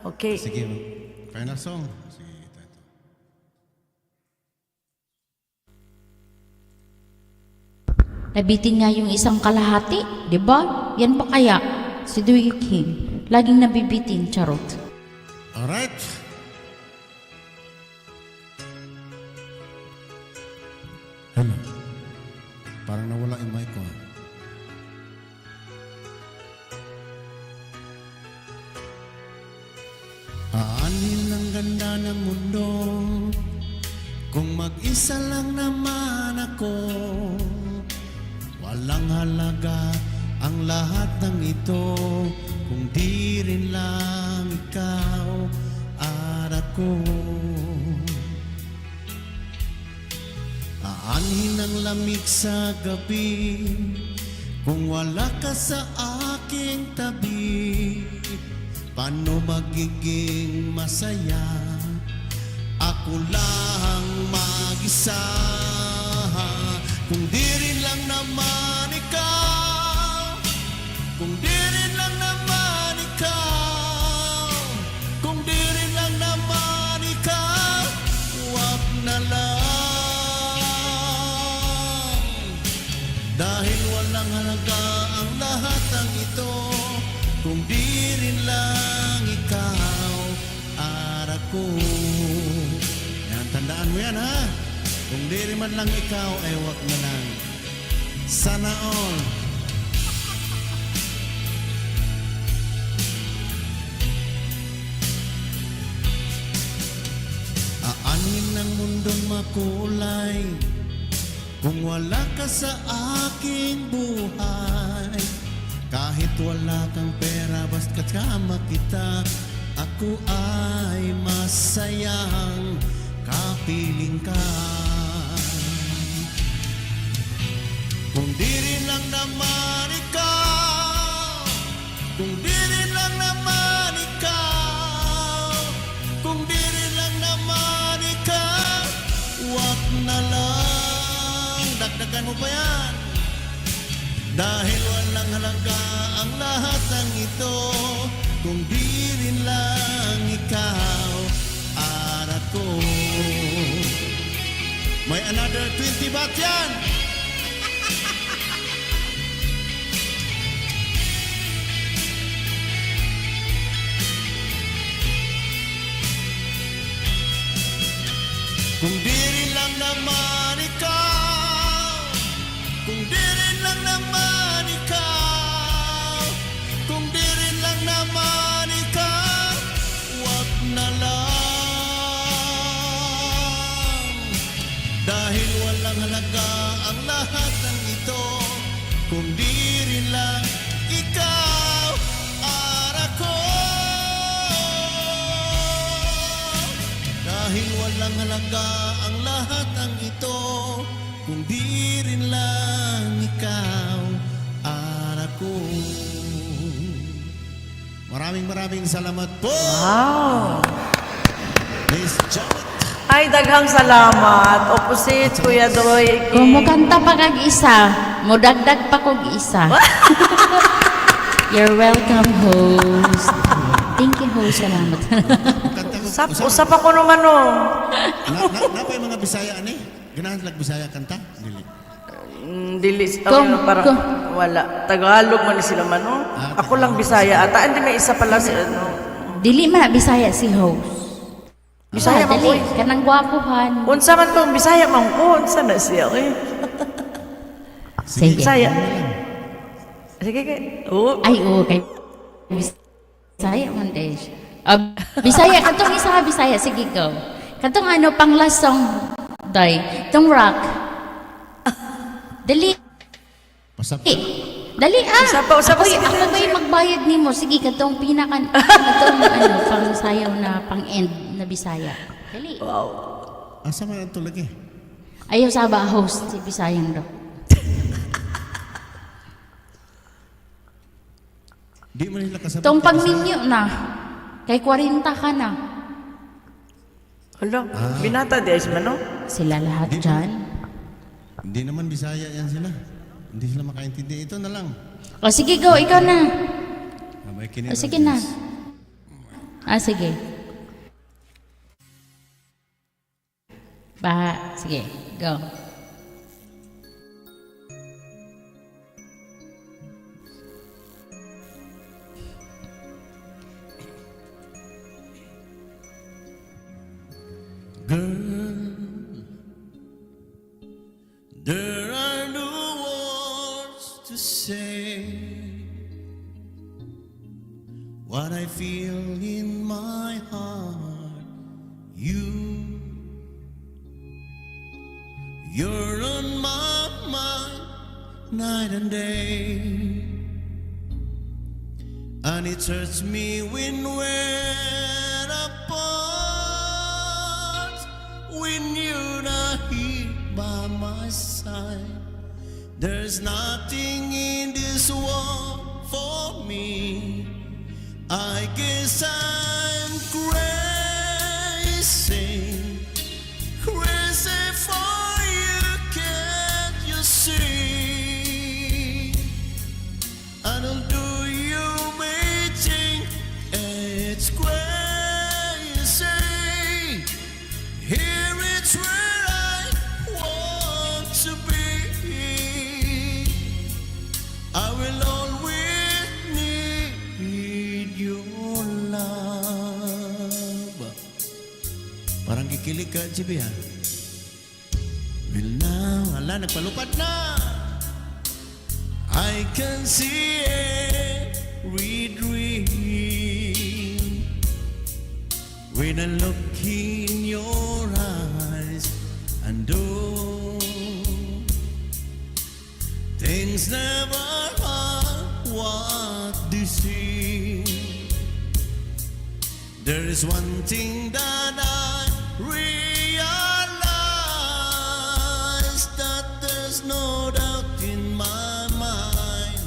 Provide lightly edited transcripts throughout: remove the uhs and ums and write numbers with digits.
Okay. Sige, final song. Sige, ito. Nabitin nga yung isang kalahati, di ba? Yan pa kaya? Si Dewey King. Laging nabibitin, charot. Alright. Hello. Parang nawala yung mic ko. Aanin ang ganda ng mundo kung mag-isa lang naman ako. Walang halaga ang lahat ng ito kung di rin lang ikaw at ako. Aanhin ang lamig sa gabi kung wala ka sa aking tabi. Paano magiging masaya? Ako lang mag-isa. Kung di rin lang naman ikaw, kung di rin lang naman ikaw, kung di rin lang naman ikaw, wag na lang. Dahil walang halaga ang lahat ng ito kung di rin lang ikaw at ako. Yan, tandaan mo yan, ha? Kung di rin man lang ikaw, ay wag na lang. Sana all. Aanin ng mundong makulay kung wala ka sa aking buhay. Kahit wala kang pera, basta kasama kita, ako ay masayang kapiling ka. Kung di rin lang naman ikaw, kung di rin lang naman ikaw, kung di rin lang naman ikaw, wag na lang. Dagdagan mo pa yan. Dahil walang halaga ang lahat ng ito kung di rin lang ikaw at ako. May another 20 baht yan. Kung di rin lang naman ikaw, kung di rin lang naman ikaw, kung di rin lang naman ikaw, wag na lang. Dahil walang halaga ang lahat ng ito kung di rin lang ikaw at ako. Dahil walang halaga ang lahat ng ito kung di rin lang ikaw at ako. Maraming salamat po. Wow. Miss Janet. Ay, daghang salamat. Opposite, Kuya Dewey Kung King. mo kanta pa kag isa, mo dagdag pa kog isa. You're welcome, host. Thank you, host. Salamat. Usap ako naman, no. Napa yung mga Bisaya, ani? Ganahan lag Bisaya kanta? Dili. Dili, parang wala. Tagalog man sila man, no. Ako lang Bisaya. Ata, hindi may isa pala si, ano. Dili man na Bisaya si host. Bisaya man ko. Dali, kanang gwapuhan. Unsa man kong Bisaya man ko. Unsa na siya, eh. Sige. Bisaya. Sige, kay. Oh. Ay, oo, kay Bisaya man din siya. Bisaya, katong isa ka Bisaya. Sige, go. Katong ano, pang last song, day. Itong rock. Dali. Pasap. Dali ah. Usapa. Ako ba yung magbayad ni mo? Sige, katong katong ano, pang sayaw na pang end na Bisaya. Dali. Wow. Asa man ito lagi? Ayaw sa ba host si Bisayang daw. Di mo nila kasabot. Tong pagminyo na. Kay 40 ka na. Hala, binata di ayos man, no? Sila lahat dyan. Hindi naman Bisaya yan sila. Hindi sila makaintindi. Ito na lang. O sige, go. Ikaw na. Abay, O sige na. Sige. Sige, go. Girl, there are no words to say what I feel in my heart. You're on my mind night and day, and it hurts me when we're apart, when you're not here by my side. There's nothing in this world for me. I guess I'm crazy, crazy for you, can't you see? I don't do you may think it's crazy. Here it's where I want to be. I will always need your love. Parang kikilig ka, GB, ha? Well, now, ala, nagpalupad na. I can see every dream when I look in your eyes, and oh, things never are what they seem. There is one thing that I realize, that there's no doubt in my mind.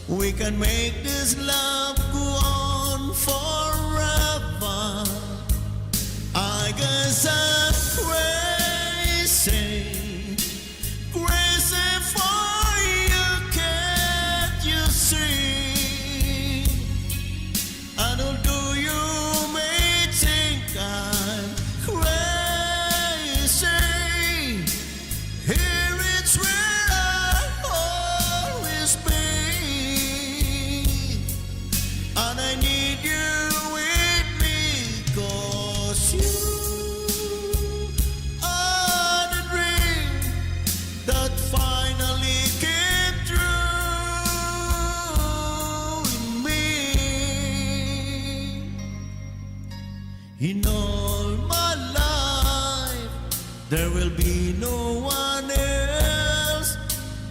We can make this love go on forever. I guess I'm crazy, crazy for you, can't you see? I don't do you may think I'm crazy. Here it's where I'll always be, and I need you with me, 'cause you are the dream that finally came true in me. In all my life, there will be no one else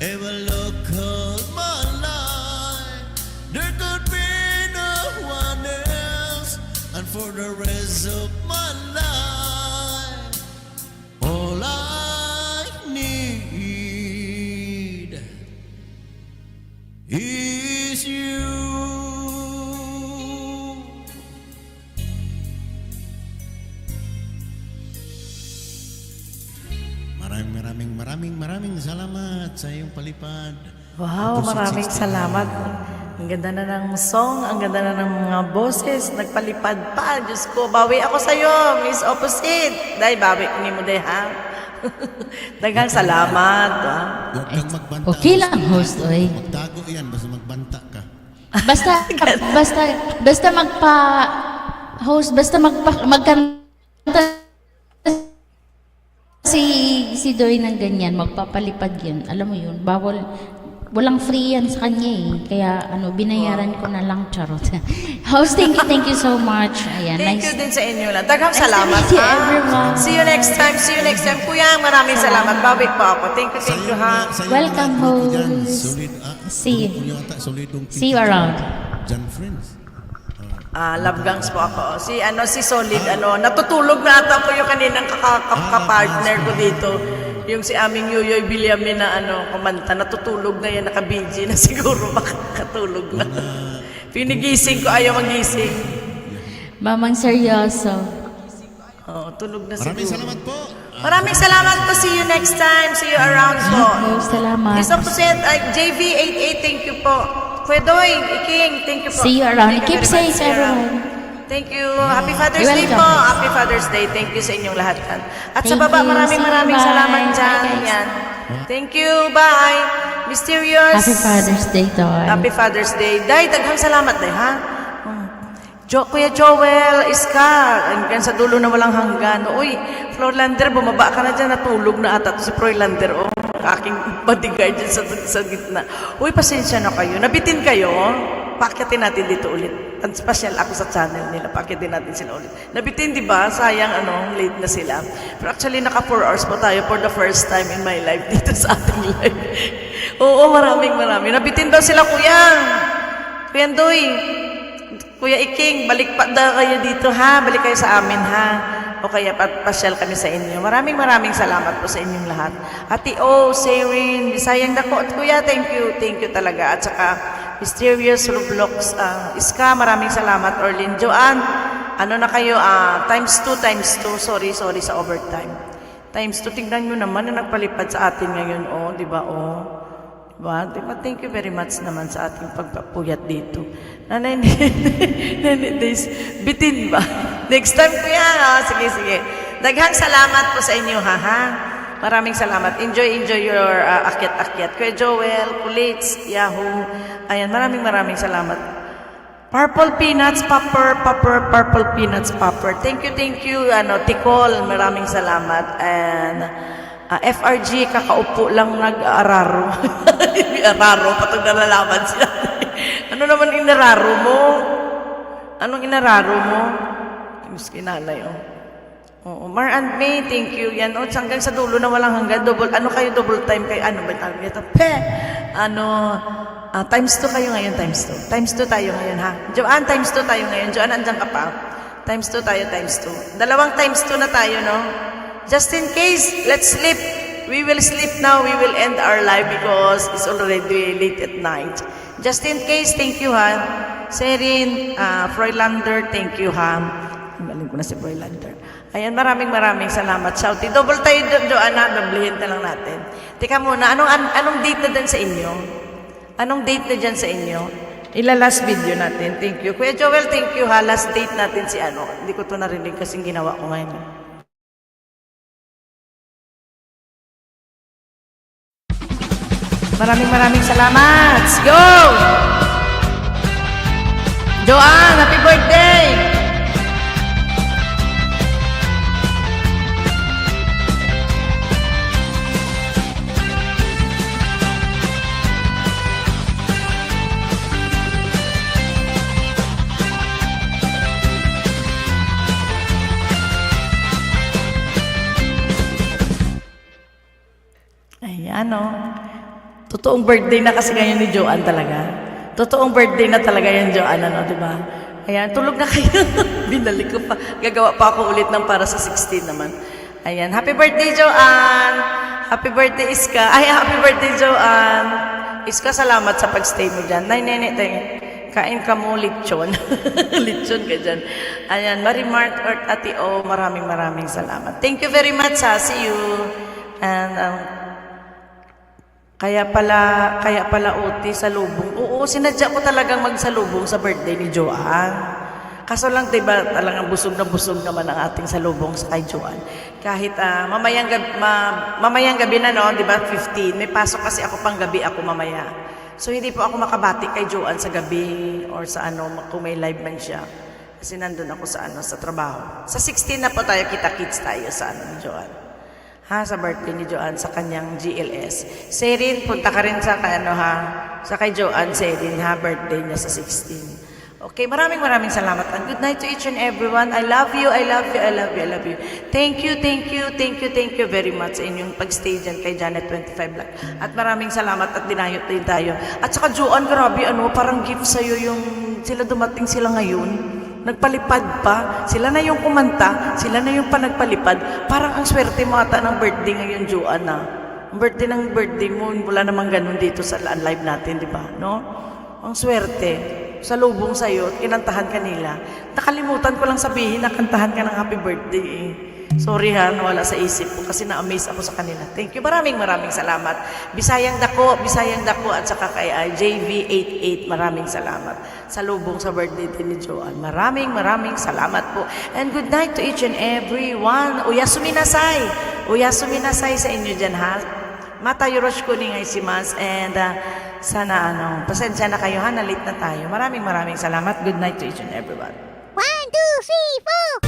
ever look at my life. There could be no one else, and for the rest of my life, all I need is you. Maraming salamat sa iyong palipad. Wow, maraming salamat. Ang ganda na ng song, ang ganda na ng mga boses, nagpalipad pa. Diyos ko, bawi ako sa'yo, Miss Opposite. Dahil bawi ni mo de, ha? Daghang salamat. Ha? Huwag kang magbanta. Okay lang, host, oy. Magtago yan, basta magbanta ka. Basta magpa-host, basta magkanta si Doy ng ganyan, magpapalipad yun. Alam mo yun, bawal, walang free yan sa kanya eh. Kaya binayaran ko na lang, charot. Host, thank you so much. Ayan, Thank nice. you din sa inyo lang. Daghang Nice to salamat. meet you, ha? everyone. See you next time. Kuya, maraming salamat. Bawi po ako. Thank you, ha? Sa iyong Welcome, mga grupo dyan, host. solid, See you. grupo niyo ata, solidong See you people around. dyan, friends. Love gangs po ako. Si Solid, natutulog na ata po yung kaninang kapartner ko dito. Yung si aming Yoyoy Bilyame na kumanta, natutulog na yan, naka-BG na siguro, makakatulog na. Pinigising ko, ayaw magising. Mamang seryoso. Tulog na Maraming siguro. salamat po. Maraming salamat po. See you next time. See you around po. Host, salamat. Miss Opposite, JV88, thank you po. Kuya Doy, Iking, thank you po. See you around. Thank you Keep very much. safe, See you around. everyone. Thank you. Happy Father's You're Day welcome. po. Happy Father's Day. Thank you sa inyong lahat. At sa Thank baba, you. maraming See you. maraming Bye. salamat Bye, dyan. guys. Yan. Thank you. Bye. Mysterious. Happy Father's Day, Toy. Happy Father's Day. Day, daghang salamat, Day, ha? Kuya Joel, Iska, hanggang sa dulo na walang hanggan. Uy, Florlander, bumaba ka na dyan, natulog na ata to si Florlander, oh, aking bodyguard dyan sa gitna. Uy, pasensya na kayo. Nabitin kayo, paakyatin natin dito ulit. Ang special ako sa channel nila, paakyatin natin sila ulit. Nabitin, di ba? Sayang, late na sila. Pero actually, naka 4 hours pa tayo for the first time in my life dito sa ating live. Oo, maraming. Nabitin daw sila, Kuya. Kuya Ndoy. Kuya Iking, balik pa daw kayo dito, ha? Balik kayo sa amin, ha? O kaya pasyal kami sa inyo. Maraming salamat po sa inyong lahat. Ate O, Sarin, Bisayang Dako, at Kuya, thank you talaga. At saka, Mysterious Roblox, Iska, maraming salamat. Orlin, Joanne, ano na kayo, times 2, sorry sa overtime. Times 2, tingnan nyo naman na nagpalipad sa atin ngayon, di ba, Diba? Thank you very much naman sa ating pagpapuyat dito. Nanay days, bitin ba? Next time ko yan. Sige. Daghang salamat po sa inyo, ha? Maraming salamat. Enjoy your akyat-akyat. Kuya Joel, Kulits, Yahoo. Ayan, maraming salamat. Purple Peanuts Popper. Purple Peanuts Popper. Thank you. Tikol, maraming salamat. And FRG, kakaupo lang nag-araro. Araro, patag nalalaman siya. Ano naman inararo mo? Anong inararo mo? Miski nanay, Oo, Mar and May, thank you. Yan, hanggang sa dulo na walang hanggan. Double time kay ito? Times 2 kayo ngayon, times 2. Times 2 tayo ngayon, ha? Joanne, times 2 tayo ngayon. Joanne, andyan ka pa. Times 2 tayo, times 2. Dalawang times 2 na tayo, no? Just in case, let's sleep. We will sleep now. We will end our live because it's already late at night. Just in case, thank you, ha? Serin, Froylander, thank you, ha? Galing ko na si Froylander. Ayan, maraming salamat. Shouty. Double tayo, Joanna. Bablihin na lang natin. Teka muna, anong date na dyan sa inyo? Anong date na dyan sa inyo? Last video natin. Thank you. Kuya Joel, thank you, ha? Last date natin si Hindi ko to narinig kasing ginawa ko ngayon. Maraming salamat. Let's go! Joanne, happy birthday! Ayan, totoong birthday na kasi ngayon ni Joanne talaga. Totoong birthday na talaga yan, Joanne, di ba? Ayan, tulog na kayo. Binalik ko pa. Gagawa pa ako ulit ng para sa 16 naman. Ayan, happy birthday, Joanne! Happy birthday, Iska. Happy birthday, Joanne! Iska, salamat sa pagstay mo dyan. Nene, kain ka mo, lechon. Lechon ka dyan. Ayan, Marimart or Ate O, maraming salamat. Thank you very much, ha. See you. And, Kaya pala uti sa lubong. Oo, sinadya ko talagang magsalubong sa birthday ni Joanne. Kaso lang, diba, talagang busog naman ang ating salubong sa kay Joanne. Kahit mamayang gabi na, diba, 15. May pasok kasi ako pang gabi ako mamaya. So, hindi po ako makabati kay Joanne sa gabi or sa kung may live man siya. Kasi nandun ako sa trabaho. Sa 16 na po tayo, kita-kits tayo sa ni Joanne. Sa birthday ni Joanne, sa kanyang GLS. Serin, punta ka rin sa kay Joanne, Serin, birthday niya sa 16. Okay, maraming salamat. And good night to each and everyone. I love you. Thank you very much sa inyong pagstay dyan kay Janet 25 Black. At maraming salamat at dinayot din tayo. At saka Joanne, grabe, parang gift sa'yo dumating sila ngayon. Nagpalipad pa. Sila na yung kumanta. Sila na yung panagpalipad. Parang ang swerte mo ata ng birthday ngayon, Joanna. Ang birthday mo, wala namang ganun dito sa live natin, di ba? No? Ang swerte. Salubong sa'yo at kinantahan ka nila. Nakalimutan ko lang sabihin na kantahan ka ng happy birthday. Sorry ha, nawala sa isip ko kasi na-amaze ako sa kanila. Thank you. Maraming salamat. Bisayang Dako at saka kay JV88, maraming salamat. Sa lubong sa birthday din ni Joanne. Maraming salamat po. And good night to each and every one. Uyasumi nasay sa inyo dyan ha. Mata yoroshiko ni ngay si Mas and sana pasensya na kayo ha, na late na tayo. Maraming salamat. Good night to each and everyone. 1, 2, 3, 4.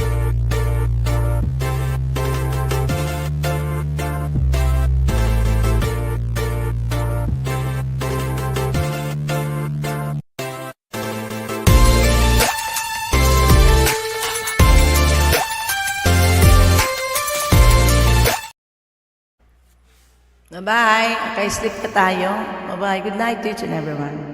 Bye-bye. Okay, sleep na tayo. Bye-bye. Good night to each and everyone.